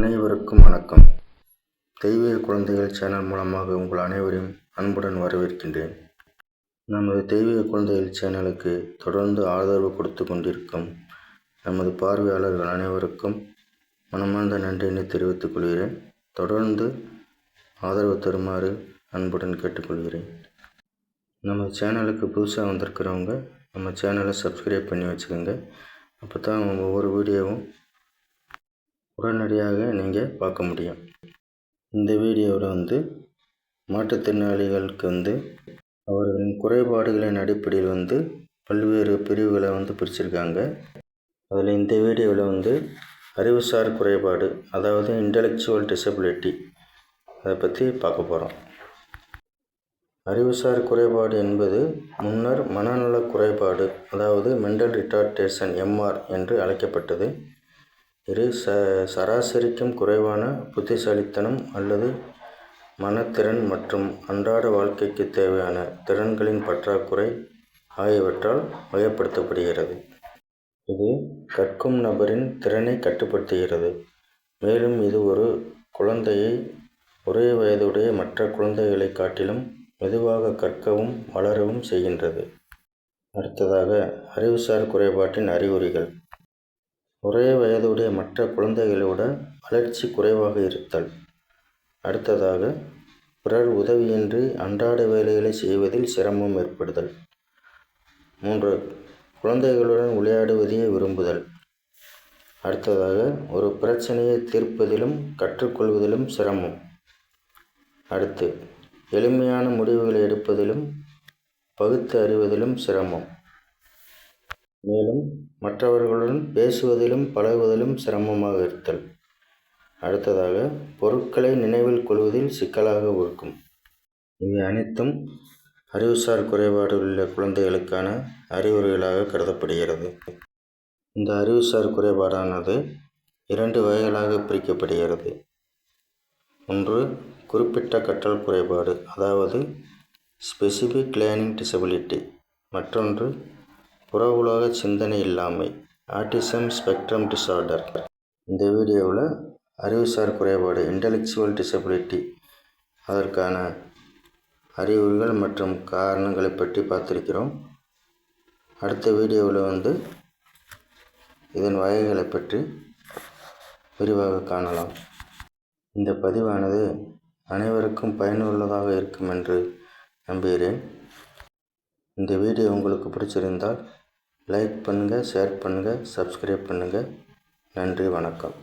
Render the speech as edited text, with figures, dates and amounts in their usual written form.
அனைவருக்கும் வணக்கம். தெய்வீக குழந்தைகள் சேனல் மூலமாக உங்கள் அனைவரையும் அன்புடன் வரவேற்கின்றேன். நமது தெய்வீக குழந்தைகள் சேனலுக்கு தொடர்ந்து ஆதரவு கொடுத்து கொண்டிருக்கும் நமது பார்வையாளர்கள் அனைவருக்கும் மனமார்ந்த நன்றியினை தெரிவித்துக் கொள்கிறேன். தொடர்ந்து ஆதரவு தருமாறு அன்புடன் கேட்டுக்கொள்கிறேன். நம்ம சேனலுக்கு புதுசாக வந்திருக்கிறவங்க நம்ம சேனலை சப்ஸ்கிரைப் பண்ணி வச்சுக்கோங்க. அப்போ தான் ஒவ்வொரு வீடியோவும் உடனடியாக நீங்கள் பார்க்க முடியும். இந்த வீடியோவில் மாற்றுத்திறனாளிகளுக்கு அவர்களின் குறைபாடுகளின் அடிப்படையில் பல்வேறு பிரிவுகளை பிரிச்சிருக்காங்க. அதில் இந்த வீடியோவில் அறிவுசார் குறைபாடு, அதாவது இன்டெலெக்சுவல் டிசபிலிட்டி, அதை பற்றி பார்க்க போகிறோம். அறிவுசார் குறைபாடு என்பது முன்னர் மனநல குறைபாடு, அதாவது மென்டல் ரிட்டார்டேஷன் (MR) என்று அழைக்கப்பட்டது. இது சராசரிக்கும் குறைவான புத்திசாலித்தனம் அல்லது மனத்திறன் மற்றும் அன்றாட வாழ்க்கைக்கு தேவையான திறன்களின் பற்றாக்குறை ஆகியவற்றால் வகைப்படுத்தப்படுகிறது. இது கற்கும் நபரின் திறனை கட்டுப்படுத்துகிறது, மேலும் இது ஒரு குழந்தையை ஒரே வயதுடைய மற்ற குழந்தைகளை காட்டிலும் மெதுவாக கற்கவும் வளரவும் செய்கின்றது. அடுத்ததாக, அறிவுசார் குறைபாட்டின் அறிகுறிகள். ஒரே வயதுடைய மற்ற குழந்தைகளோட வளர்ச்சி குறைவாக இருத்தல். அடுத்ததாக, பிறர் உதவியின்றி அன்றாட வேலைகளை செய்வதில் சிரமம் ஏற்படுதல். 3. குழந்தைகளுடன் விளையாடுவதையே விரும்புதல். அடுத்ததாக, ஒரு பிரச்சனையை தீர்ப்பதிலும் கற்றுக்கொள்வதிலும் சிரமம். அடுத்து, எளிமையான முடிவுகளை எடுப்பதிலும் பகுத்து அறிவதிலும் சிரமம். மேலும் மற்றவர்களுடன் பேசுவதிலும் பழகுவதிலும் சிரமமாக இருத்தல். அடுத்ததாக, பொருட்களை நினைவில் கொள்வதில் சிக்கலாக இருக்கும். இவை அனைத்தும் அறிவுசார் குறைபாடு உள்ள குழந்தைகளுக்கான அறிகுறிகளாக கருதப்படுகிறது. இந்த அறிவுசார் குறைபாடானது 2 வகைகளாக பிரிக்கப்படுகிறது. ஒன்று, குறிப்பிட்ட கற்றல் குறைபாடு, அதாவது ஸ்பெசிபிக் லேர்னிங் டிசபிலிட்டி. மற்றொன்று, புற உலக சிந்தனை இல்லாமை, ஆட்டிசம் ஸ்பெக்ட்ரம் டிஸார்டர். இந்த வீடியோவில் அறிவுசார் குறைபாடு, இன்டெலெக்சுவல் டிசபிலிட்டி, அதற்கான அறிகுறிகள் மற்றும் காரணங்களை பற்றி பார்த்திருக்கிறோம். அடுத்த வீடியோவில் இதன் வகைகளை பற்றி விரிவாக காணலாம். இந்த பதிவானது அனைவருக்கும் பயனுள்ளதாக இருக்கும் என்று நம்புகிறேன். இந்த வீடியோ உங்களுக்கு பிடிச்சிருந்தால் லைக் பண்ணுங்கள், ஷேர் பண்ணுங்கள், சப்ஸ்கிரைப் பண்ணுங்கள். நன்றி, வணக்கம்.